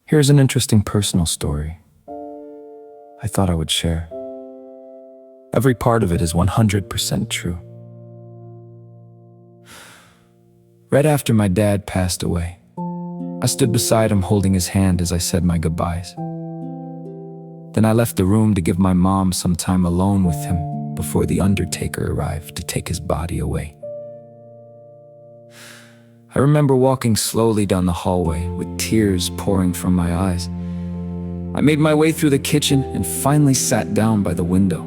Here's an interesting personal story I thought I would share. Every part of it is 100% true. Right after my dad passed away, I stood beside him holding his hand as I said my goodbyes. Then I left the room to give my mom some time alone with him before the undertaker arrived to take his body away. I remember walking slowly down the hallway with tears pouring from my eyes. I made my way through the kitchen and finally sat down by the window.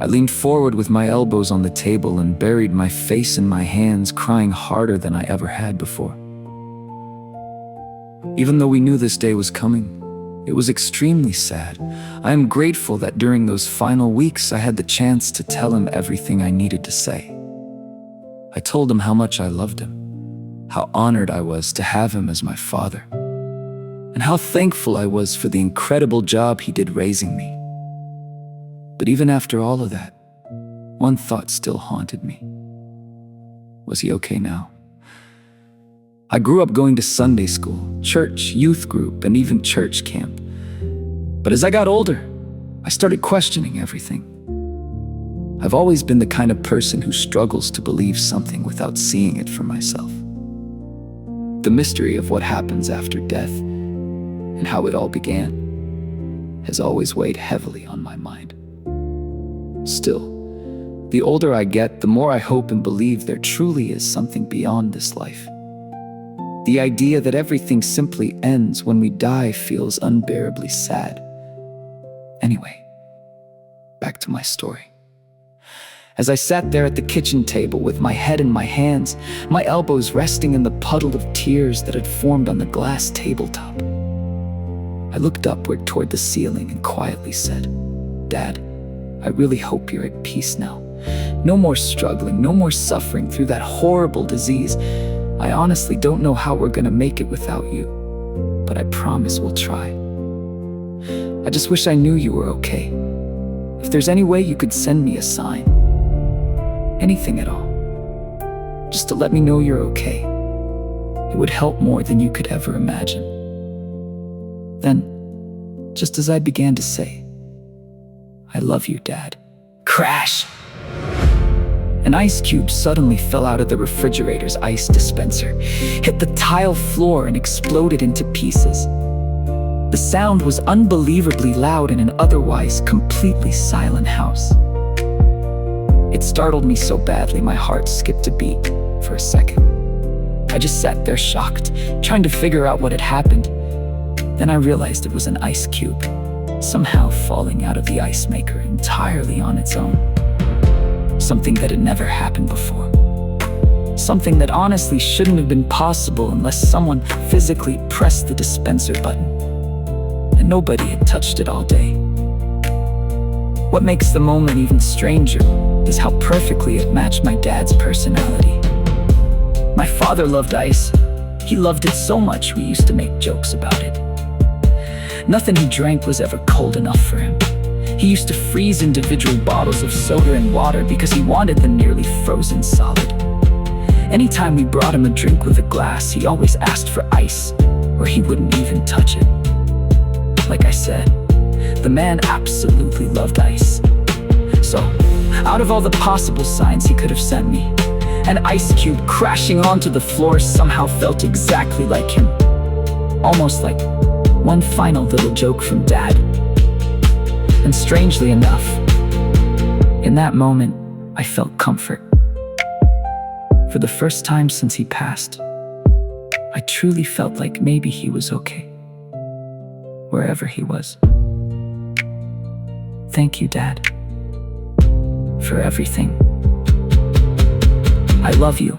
I leaned forward with my elbows on the table and buried my face in my hands, crying harder than I ever had before. Even though we knew this day was coming, it was extremely sad. I am grateful that during those final weeks I had the chance to tell him everything I needed to say. I told him how much I loved him, how honored I was to have him as my father, and how thankful I was for the incredible job he did raising me. But even after all of that, one thought still haunted me. Was he okay now? I grew up going to Sunday school, church, youth group, and even church camp. But as I got older, I started questioning everything. I've always been the kind of person who struggles to believe something without seeing it for myself. The mystery of what happens after death and how it all began has always weighed heavily on my mind. Still, the older I get, the more I hope and believe there truly is something beyond this life. The idea that everything simply ends when we die feels unbearably sad. Anyway, back to my story. As I sat there at the kitchen table with my head in my hands, my elbows resting in the puddle of tears that had formed on the glass tabletop, I looked upward toward the ceiling and quietly said, "Dad, I really hope you're at peace now. No more struggling, no more suffering through that horrible disease. I honestly don't know how we're gonna make it without you, but I promise we'll try. I just wish I knew you were okay. If there's any way you could send me a sign, anything at all, just to let me know you're okay, it would help more than you could ever imagine." Then, just as I began to say, "I love you, Dad," crash! An ice cube suddenly fell out of the refrigerator's ice dispenser, hit the tile floor and exploded into pieces. The sound was unbelievably loud in an otherwise completely silent house. It startled me so badly my heart skipped a beat for a second. I just sat there shocked, trying to figure out what had happened. Then I realized it was an ice cube, somehow falling out of the ice maker entirely on its own. Something that had never happened before. Something that honestly shouldn't have been possible unless someone physically pressed the dispenser button. And nobody had touched it all day. What makes the moment even stranger is how perfectly it matched my dad's personality. My father loved ice. He loved it so much we used to make jokes about it. Nothing he drank was ever cold enough for him. He used to freeze individual bottles of soda and water because he wanted them nearly frozen solid. Anytime we brought him a drink with a glass, he always asked for ice, or he wouldn't even touch it. Like I said, the man absolutely loved ice. So, out of all the possible signs he could have sent me, an ice cube crashing onto the floor somehow felt exactly like him. Almost like one final little joke from Dad. And strangely enough, in that moment, I felt comfort. For the first time since he passed, I truly felt like maybe he was okay, wherever he was. Thank you, Dad, for everything. I love you,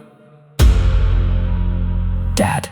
Dad.